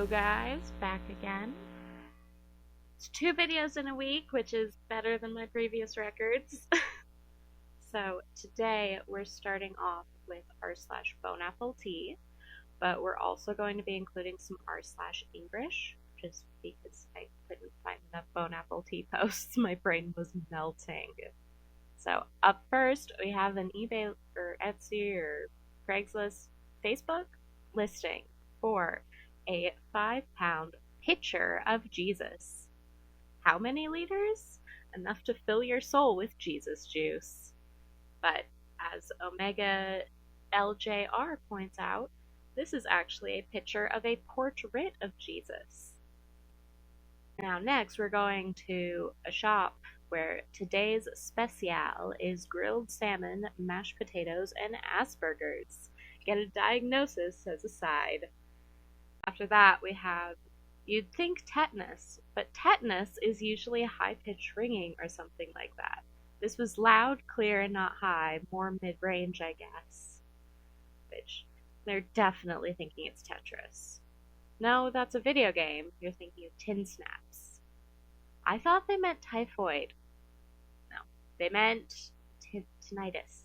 Hello guys, back again. It's 2 videos in a week, which is better than my previous records. So today we're starting off with r/BoneAppleTea, but we're also going to be including some r/Engrish, just because I couldn't find enough BoneAppleTea posts. My brain was melting. So up first we have an eBay or Etsy or Craigslist Facebook listing for a 5-pound pitcher of Jesus. How many liters? Enough to fill your soul with Jesus juice. But as Omega LJR points out, this is actually a picture of a portrait of Jesus. Now next we're going to a shop where today's special is grilled salmon, mashed potatoes, and Asperger's. Get a diagnosis as a side. After that, we have, you'd think tetanus, but tetanus is usually a high-pitched ringing or something like that. This was loud, clear, and not high, more mid-range, I guess. Which, they're definitely thinking it's Tetris. No, that's a video game. You're thinking of Tin Snaps. I thought they meant typhoid. No, they meant tinnitus.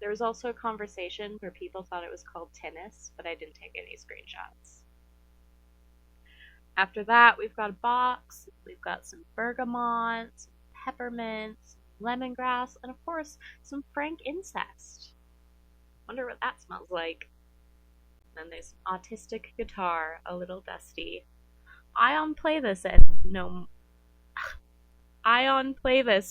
There was also a conversation where people thought it was called tennis, but I didn't take any screenshots. After that, we've got a box, we've got some bergamot, some peppermint, some lemongrass, and of course, some frankincense. Wonder what that smells like. Then there's an autistic guitar, a little dusty. Ion play this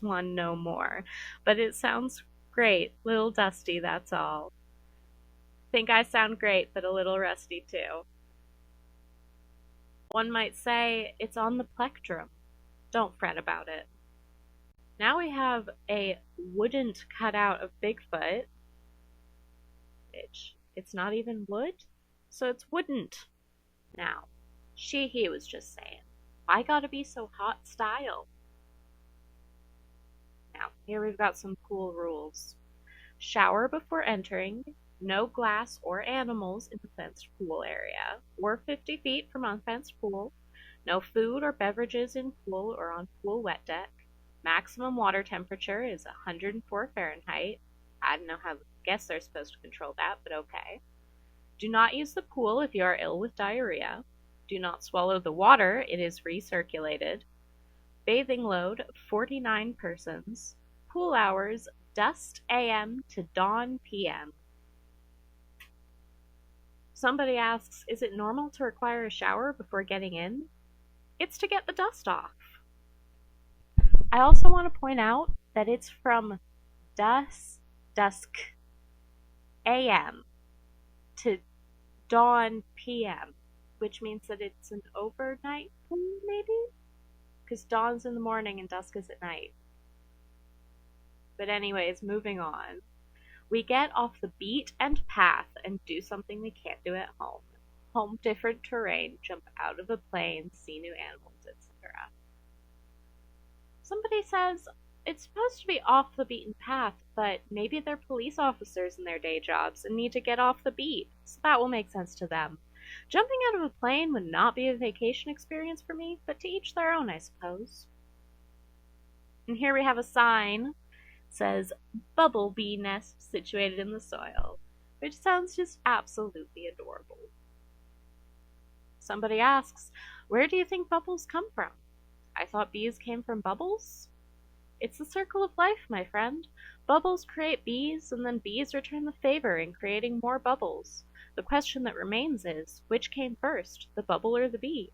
one no more, but it sounds great, little dusty, that's all. Think I sound great, but a little rusty too. One might say it's on the plectrum. Don't fret about it. Now we have a wooden cutout of Bigfoot, which it's not even wood, so it's wouldn't. Now, he was just saying, why gotta be so hot style? Now, here we've got some pool rules. Shower before entering, no glass or animals in the fenced pool area, or 50 feet from unfenced pool, no food or beverages in pool or on pool wet deck, maximum water temperature is 104 Fahrenheit. I don't know how, guess they're supposed to control that, but okay. Do not use the pool if you are ill with diarrhea. Do not swallow the water, it is recirculated. Bathing load, 49 persons. Pool hours, dusk AM to dawn PM. Somebody asks, is it normal to require a shower before getting in? It's to get the dust off. I also want to point out that it's from dusk AM to dawn PM, which means that it's an overnight pool, maybe? Because dawn's in the morning and dusk is at night. But anyways, moving on. We get off the beat and path and do something we can't do at home. Home different terrain, jump out of a plane, see new animals, etc. Somebody says it's supposed to be off the beaten path, but maybe they're police officers in their day jobs and need to get off the beat, so that will make sense to them. Jumping out of a plane would not be a vacation experience for me, but to each their own, I suppose. And here we have a sign. Says bubble bee nest situated in the soil, which sounds just absolutely adorable. Somebody asks, where do you think bubbles come from? I thought bees came from bubbles? It's the circle of life, my friend. Bubbles create bees, and then bees return the favor in creating more bubbles. The question that remains is, which came first, the bubble or the bee?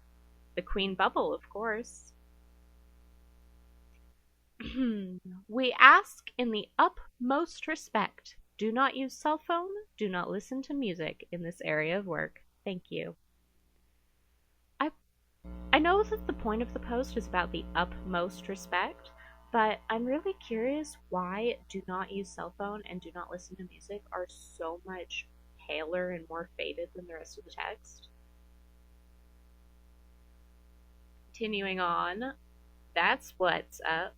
The queen bubble, of course. We ask in the utmost respect, do not use cell phone, do not listen to music in this area of work. Thank you. I know that the point of the post is about the utmost respect, but I'm really curious why do not use cell phone and do not listen to music are so much paler and more faded than the rest of the text. Continuing on, that's what's up.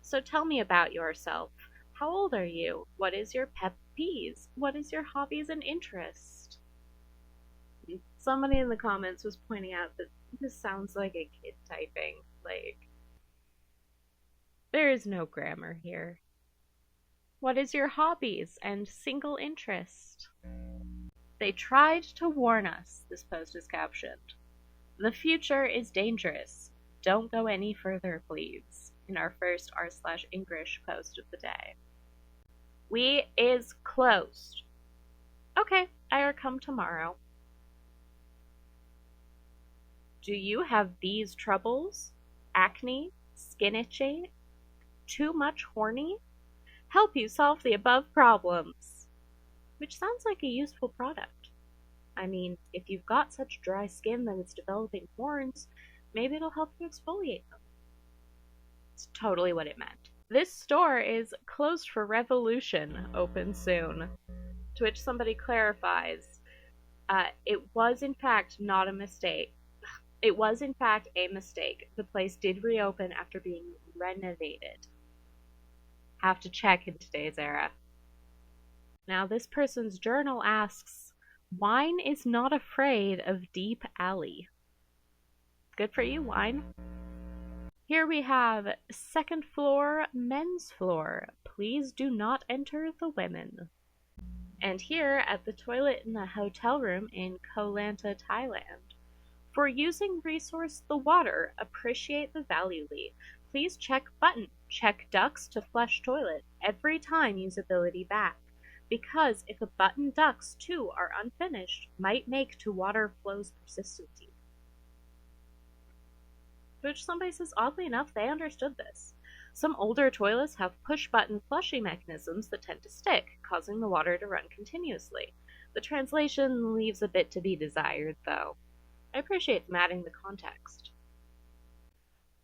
So tell me about yourself. How old are you? What is your pet peeves? What is your hobbies and interests? Somebody in the comments was pointing out that this sounds like a kid typing. Like, there is no grammar here. What is your hobbies and single interest? They tried to warn us, this post is captioned. The future is dangerous. Don't go any further, please. In our first r/English post of the day. We is closed. Okay, I'll come tomorrow. Do you have these troubles? Acne, skin itchy, too much horny? Help you solve the above problems. Which sounds like a useful product. I mean, if you've got such dry skin that it's developing horns, maybe it'll help you exfoliate them. It's totally what it meant. This store is closed for revolution, open soon. To which somebody clarifies, it was in fact not a mistake. It was in fact a mistake. The place did reopen after being renovated. Have to check in today's era. Now this person's journal asks, wine is not afraid of deep alley. Good for you, wine. Here we have second floor, men's floor. Please do not enter the women. And here at the toilet in the hotel room in Koh Lanta, Thailand. For using resource the water, appreciate the valuely. Please check button, check ducts to flush toilet every time usability back. Because if a button ducts too are unfinished, might make to water flows persistency. Which somebody says, oddly enough, they understood this. Some older toilets have push-button flushing mechanisms that tend to stick, causing the water to run continuously. The translation leaves a bit to be desired, though. I appreciate them adding the context.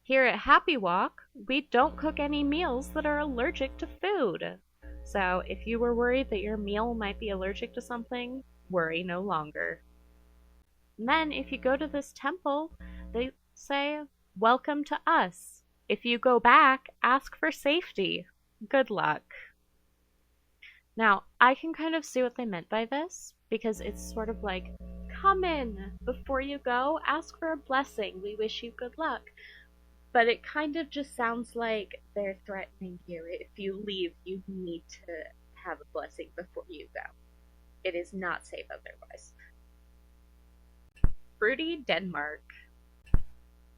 Here at Happy Walk, we don't cook any meals that are allergic to food. So if you were worried that your meal might be allergic to something, worry no longer. And then if you go to this temple, they say, welcome to us. If you go back, ask for safety. Good luck. Now, I can kind of see what they meant by this, because it's sort of like, come in. Before you go, ask for a blessing. We wish you good luck. But it kind of just sounds like they're threatening you. If you leave, you need to have a blessing before you go. It is not safe otherwise. Fruity Denmark.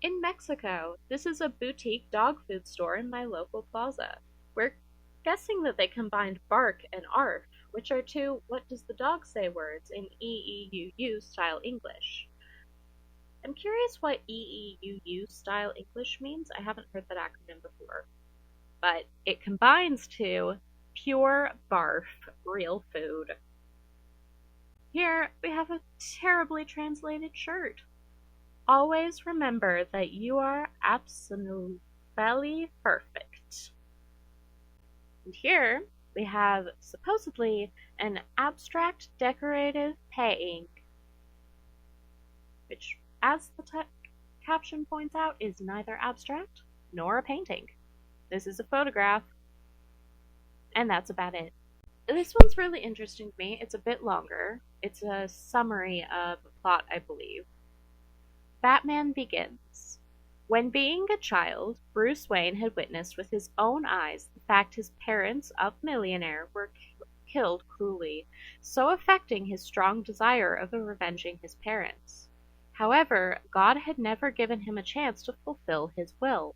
In Mexico, this is a boutique dog food store in my local plaza. We're guessing that they combined bark and arf, which are two what does the dog say words in EEUU style English. I'm curious what EEUU style English means. I haven't heard that acronym before. But it combines to pure barf, real food. Here we have a terribly translated shirt. Always remember that you are absolutely perfect. And here we have supposedly an abstract decorative painting, which, as the caption points out, is neither abstract nor a painting. This is a photograph, and that's about it. This one's really interesting to me. It's a bit longer. It's a summary of a plot, I believe. Batman begins. When being a child, Bruce Wayne had witnessed with his own eyes the fact his parents, a millionaire, were killed cruelly, so affecting his strong desire of avenging his parents. However, God had never given him a chance to fulfill his will.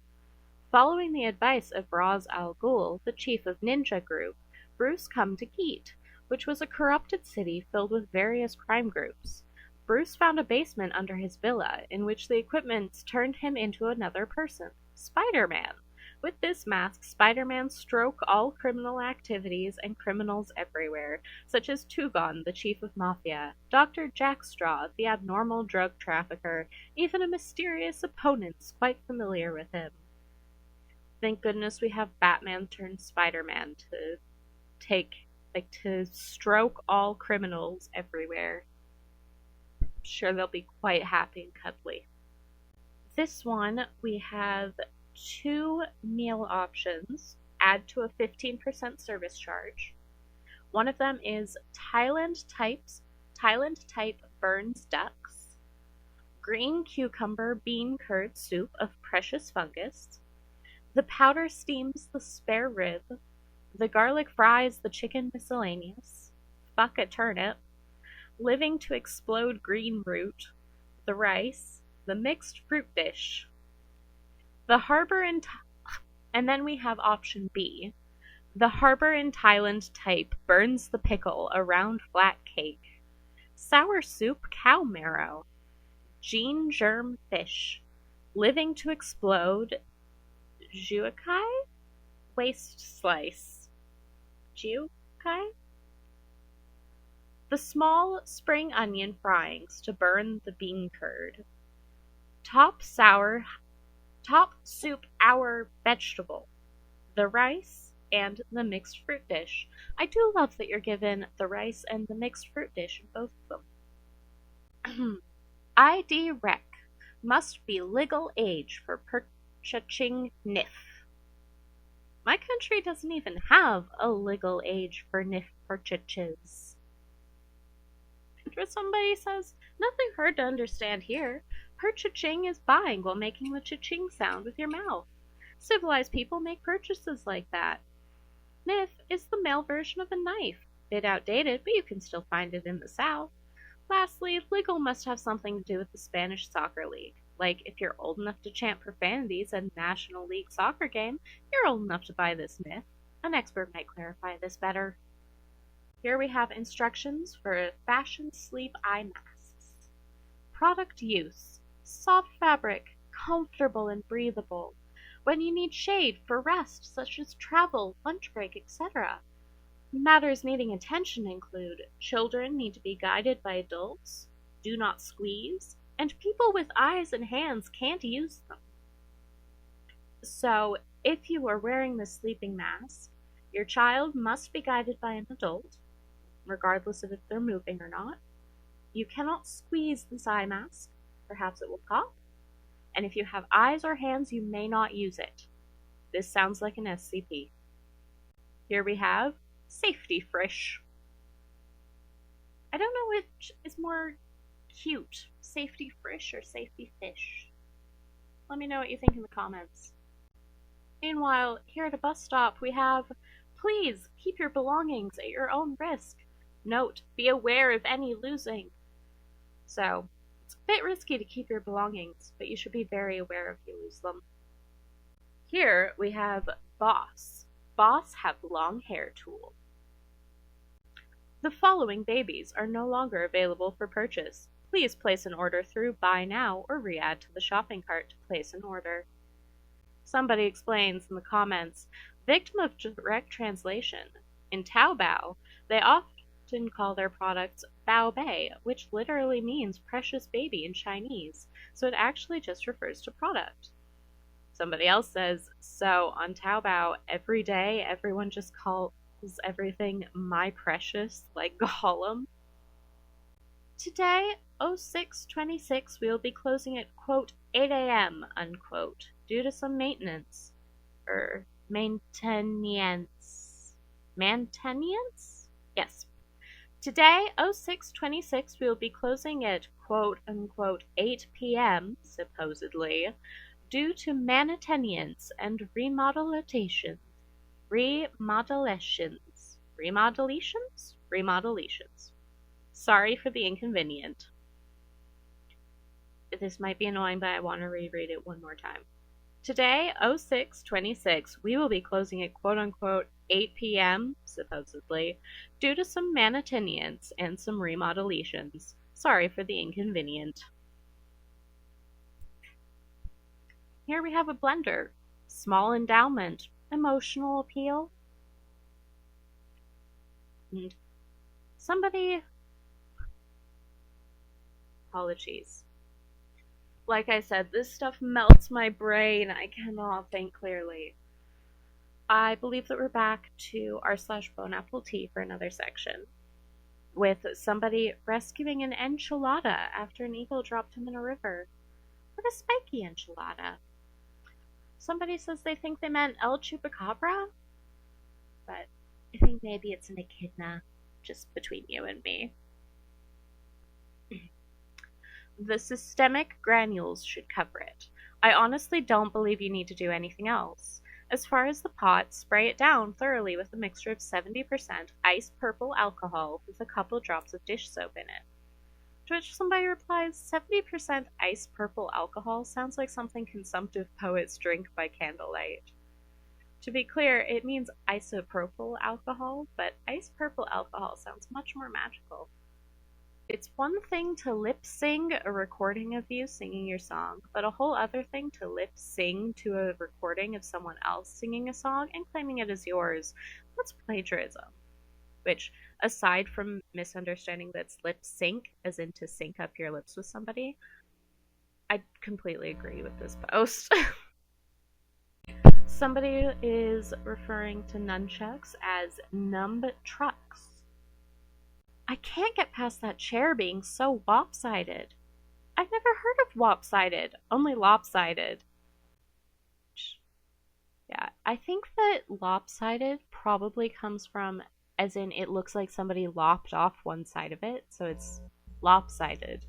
Following the advice of Ra's al Ghul, the chief of Ninja Group, Bruce come to Geet, which was a corrupted city filled with various crime groups. Bruce found a basement under his villa, in which the equipment turned him into another person, Spider-Man. With this mask, Spider-Man stroke all criminal activities and criminals everywhere, such as Tugon, the chief of Mafia, Dr. Jackstraw, the abnormal drug trafficker, even a mysterious opponent quite familiar with him. Thank goodness we have Batman turned Spider-Man to stroke all criminals everywhere. Sure, they'll be quite happy and cuddly. This one, we have 2 meal options, add to a 15% service charge. One of them is Thailand type Burns ducks. green cucumber bean curd soup of precious fungus. The powder steams the spare rib. The garlic fries the chicken miscellaneous. Fuck a turnip. Living to explode green root. The rice. The mixed fruit dish. The harbor in and then we have option B. The harbor in Thailand type burns the pickle around flat cake. Sour soup cow marrow. Gene germ fish. Living to explode. Juakai? Waste slice. Juakai? The small spring onion fryings to burn the bean curd. Top soup our vegetable. The rice and the mixed fruit dish. I do love that you're given the rice and the mixed fruit dish in both of them. ID rec. Must be legal age for purchasing NIF. My country doesn't even have a legal age for NIF purchases. Somebody says, nothing hard to understand here. Purchasing is buying while making the cha-ching sound with your mouth. Civilized people make purchases like that. NIF is the male version of a knife. Bit outdated, but you can still find it in the South. Lastly, legal must have something to do with the Spanish Soccer League. Like, if you're old enough to chant profanities at a National League soccer game, you're old enough to buy this myth. An expert might clarify this better. Here we have instructions for fashion sleep eye masks. Product use. Soft fabric, comfortable and breathable. When you need shade for rest, such as travel, lunch break, etc. Matters needing attention include children need to be guided by adults, do not squeeze, and people with eyes and hands can't use them. So, if you are wearing the sleeping mask, your child must be guided by an adult, regardless of if they're moving or not. You cannot squeeze this eye mask, perhaps it will pop, and if you have eyes or hands, you may not use it. This sounds like an SCP. Here we have Safety Frish. I don't know which is more cute, Safety Frish or Safety Fish. Let me know what you think in the comments. Meanwhile, here at a bus stop, we have, please keep your belongings at your own risk. Note, be aware of any losing. So, it's a bit risky to keep your belongings, but you should be very aware if you lose them. Here we have Boss. Boss have long hair tool. The following babies are no longer available for purchase. Please place an order through Buy Now or re-add to the shopping cart to place an order. Somebody explains in the comments, victim of direct translation. In Taobao, they often call their products Bao Bei, which literally means precious baby in Chinese, so it actually just refers to product. Somebody else says, so on Taobao, every day everyone just calls everything my precious, like Gollum. Today, 06/26, we will be closing at, quote, 8 a.m., unquote, due to some maintenance. Maintenance? Yes. Today, 06/26, we will be closing at, quote, unquote, 8 p.m., supposedly, due to mantenance and remodelations. Sorry for the inconvenient. This might be annoying, but I want to reread it one more time. Today, 06/26, we will be closing at quote-unquote 8 p.m., supposedly, due to some mantenance and some remodelations. Sorry for the inconvenient. Here we have a blender. Small endowment. Emotional appeal. And somebody... Apologies. Like I said, this stuff melts my brain. I cannot think clearly. I believe that we're back to r/BoneAppleTea for another section, with somebody rescuing an enchilada after an eagle dropped him in a river. What a spiky enchilada. Somebody says they think they meant El Chupacabra, but I think maybe it's an echidna, just between you and me. The systemic granules should cover it. I honestly don't believe you need to do anything else. As far as the pot, spray it down thoroughly with a mixture of 70% ice purple alcohol with a couple drops of dish soap in it. To which somebody replies, 70% ice purple alcohol sounds like something consumptive poets drink by candlelight. To be clear, it means isopropyl alcohol, but ice purple alcohol sounds much more magical. It's one thing to lip sing a recording of you singing your song, but a whole other thing to lip sing to a recording of someone else singing a song and claiming it as yours. That's plagiarism. Which, aside from misunderstanding that's lip sync, as in to sync up your lips with somebody, I completely agree with this post. Somebody is referring to nunchucks as numb trucks. I can't get past that chair being so lopsided. I've never heard of lopsided, only lopsided. Yeah, I think that lopsided probably comes from, as in it looks like somebody lopped off one side of it, so it's lopsided.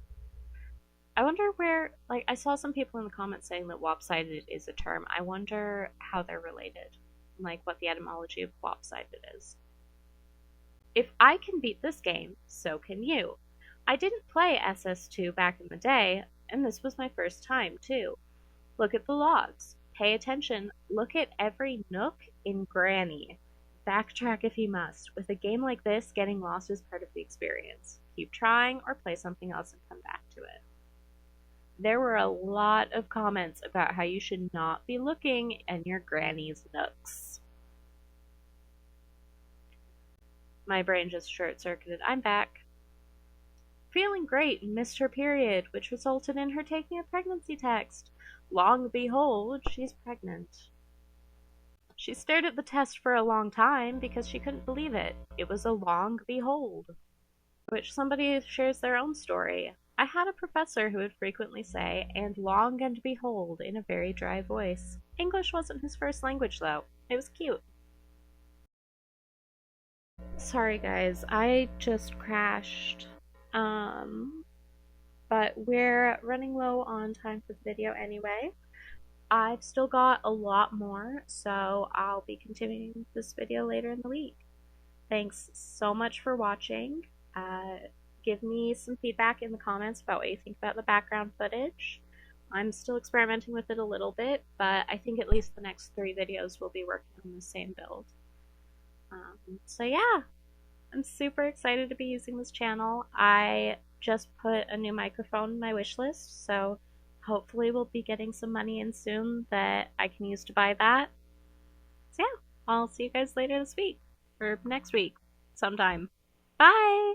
I wonder where, like, I saw some people in the comments saying that lopsided is a term. I wonder how they're related, like what the etymology of lopsided is. If I can beat this game, so can you. I didn't play SS2 back in the day, and this was my first time, too. Look at the logs. Pay attention. Look at every nook in Granny. Backtrack if you must. With a game like this, getting lost is part of the experience. Keep trying or play something else and come back to it. There were a lot of comments about how you should not be looking in your granny's nooks. My brain just short-circuited. I'm back. Feeling great and missed her period, which resulted in her taking a pregnancy test. Long behold, she's pregnant. She stared at the test for a long time because she couldn't believe it. It was a long behold. Which somebody shares their own story. I had a professor who would frequently say, and long and behold, in a very dry voice. English wasn't his first language, though. It was cute. Sorry, guys. I just crashed. But we're running low on time for the video anyway. I've still got a lot more, so I'll be continuing this video later in the week. Thanks so much for watching. Give me some feedback in the comments about what you think about the background footage. I'm still experimenting with it a little bit, but I think at least the next 3 videos will be working on the same build. So yeah, I'm super excited to be using this channel. I just put a new microphone in my wish list, so hopefully we'll be getting some money in soon that I can use to buy that. So yeah, I'll see you guys later this week, or next week, sometime. Bye!